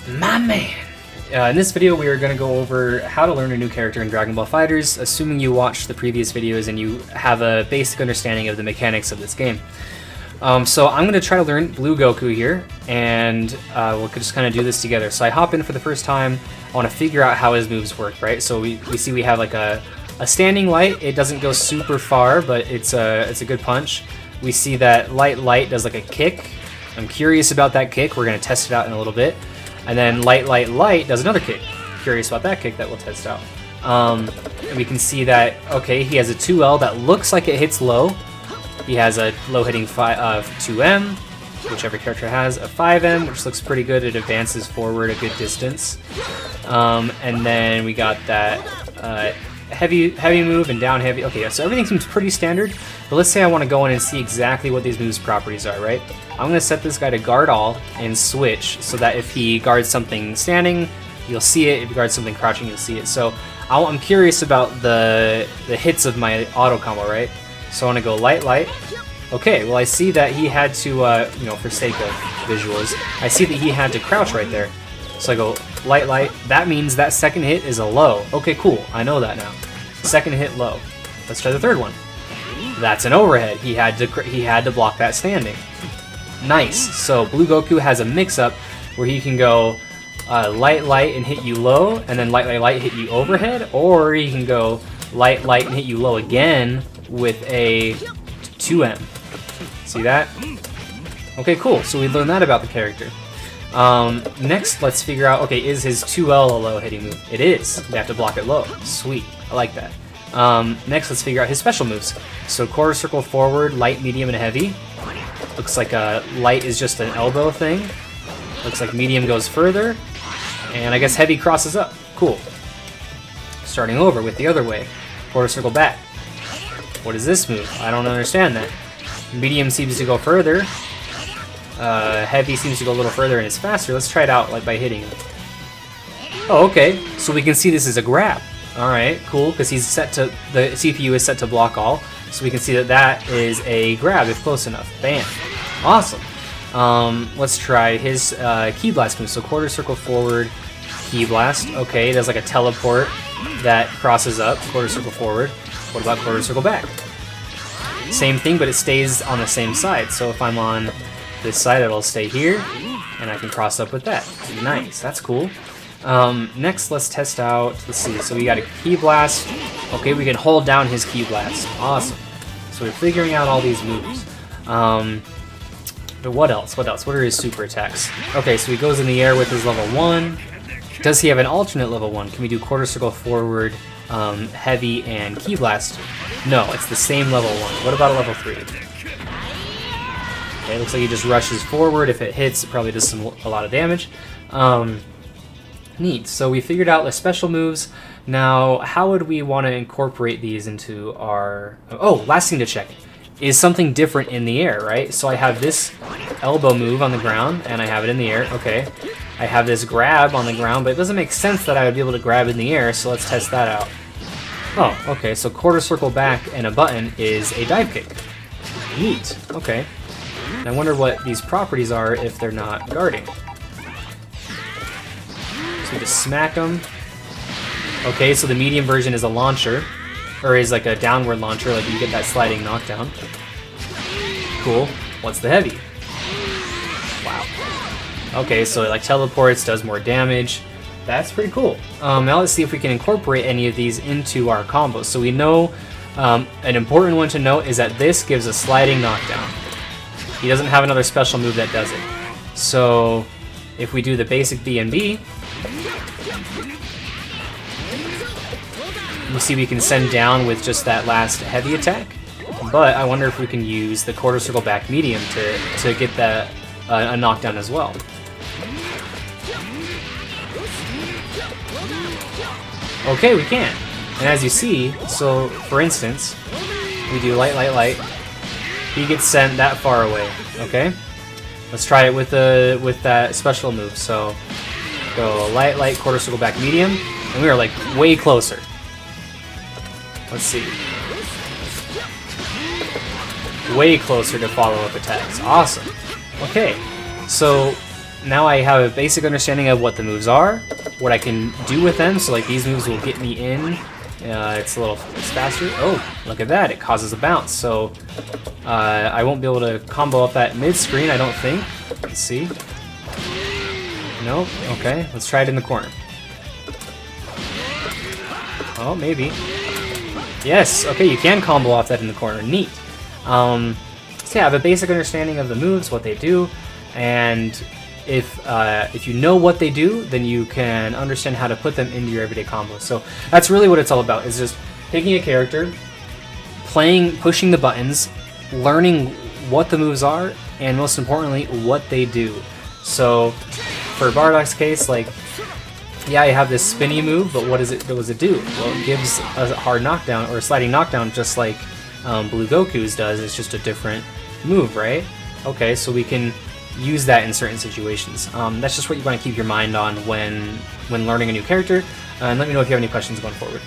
My man! In this video we are going to go over how to learn a new character in Dragon Ball FighterZ, assuming you watched the previous videos and you have a basic understanding of the mechanics of this game. So I'm going to try to learn Blue Goku here, and we'll just kind of do this together. So I hop in for the first time, I want to figure out how his moves work, right? So we see we have like a standing light. It doesn't go super far, but it's a good punch. We see that light does like a kick. I'm curious about that kick. We're going to test it out in a little bit. And then light does another kick. Curious about that kick that we'll test out. And we can see that, okay, he has a 2L that looks like it hits low. He has a low hitting 2M, which every character has, a 5M, which looks pretty good. It advances forward a good distance. And then we got that heavy move and down heavy. Okay, so everything seems pretty standard, but let's say I want to go in and see exactly what these moves' properties are, right? I'm going to set this guy to guard all and switch so that if he guards something standing, you'll see it. If he guards something crouching, you'll see it. So I'm curious about the hits of my auto combo, right? So I want to go light. Okay, well I see that he had to, you know, for sake of visuals, I see that he had to crouch right there. So I go light. That means that second hit is a low. Okay, cool. I know that now. Second hit low. Let's try the third one. That's an overhead. He had to block that standing. Nice. So Blue Goku has a mix-up where he can go light and hit you low, and then light hit you overhead, or he can go light and hit you low again with a 2M. See that? Okay, cool. So we learned that about the character. Next, let's figure out, okay, is his 2L a low hitting move? It is. We have to block it low. Sweet. I like that. Next, let's figure out his special moves. So quarter circle forward, light, medium, and heavy. Looks like light is just an elbow thing. Looks like medium goes further. And I guess heavy crosses up. Cool. Starting over with the other way. Quarter circle back. What is this move? I don't understand that. Medium seems to go further. Heavy seems to go a little further and is faster. Let's try it out like by hitting him. Oh, okay. So we can see this is a grab. Alright, cool, because he's set to, the CPU is set to block all. So we can see that that is a grab if close enough. Bam. Awesome. Let's try his Ki Blast move. So quarter circle forward, Ki Blast. Okay, it does like a teleport that crosses up. Quarter circle forward. What about quarter circle back? Same thing, but it stays on the same side. So if I'm on this side, it'll stay here, and I can cross up with that. Nice, that's cool. Next, let's test out, let's see, so we got a Ki Blast. Okay, we can hold down his Ki Blast. Awesome. So we're figuring out all these moves. But what else? What are his super attacks? Okay, so he goes in the air with his level 1. Does he have an alternate level 1? Can we do quarter circle forward, heavy, and Ki Blast? No, it's the same level 1. What about a level 3? Okay, looks like he just rushes forward. If it hits, it probably does a lot of damage. Neat. So we figured out the special moves. Now, how would we want to incorporate these into our... Oh, last thing to check. Is something different in the air, right? So I have this elbow move on the ground, and I have it in the air. Okay. I have this grab on the ground, but it doesn't make sense that I would be able to grab in the air, so let's test that out. Oh, okay. So quarter circle back and a button is a dive kick. Neat. Okay. I wonder what these properties are if they're not guarding. So we just smack them. Okay, so the medium version is a launcher, or is like a downward launcher, like you get that sliding knockdown. Cool. What's the heavy? Wow. Okay, so it like teleports, does more damage. That's pretty cool. Now let's see if we can incorporate any of these into our combos. So we know an important one to note is that this gives a sliding knockdown. He doesn't have another special move that does it. So if we do the basic B&B, you see we can send down with just that last heavy attack. But I wonder if we can use the quarter circle back medium to get that a knockdown as well. Okay, we can. And as you see, so for instance, we do light. He gets sent that far away. Okay, let's try it with that special move. So go light, quarter circle back medium, and we are like way closer. Let's see. Way closer to follow-up attacks. Awesome. Okay, so now I have a basic understanding of what the moves are, what I can do with them. So like these moves will get me in. It's faster. Oh, look at that! It causes a bounce. So I won't be able to combo up that mid-screen, I don't think. Let's see. Nope. Okay, let's try it in the corner. Oh, maybe. Yes. Okay, you can combo off that in the corner. Neat. So yeah, I have a basic understanding of the moves, what they do, and if you know what they do, then you can understand how to put them into your everyday combos. So that's really what it's all about, is just taking a character, playing, pushing the buttons, learning what the moves are, and most importantly, what they do. So for Bardock's case, like, yeah, you have this spinny move, but what does it do? Well, it gives a hard knockdown, or a sliding knockdown, just like Blue Goku's does. It's just a different move, right? Okay, so we can use that in certain situations. That's just what you want to keep your mind on when learning a new character. And let me know if you have any questions going forward.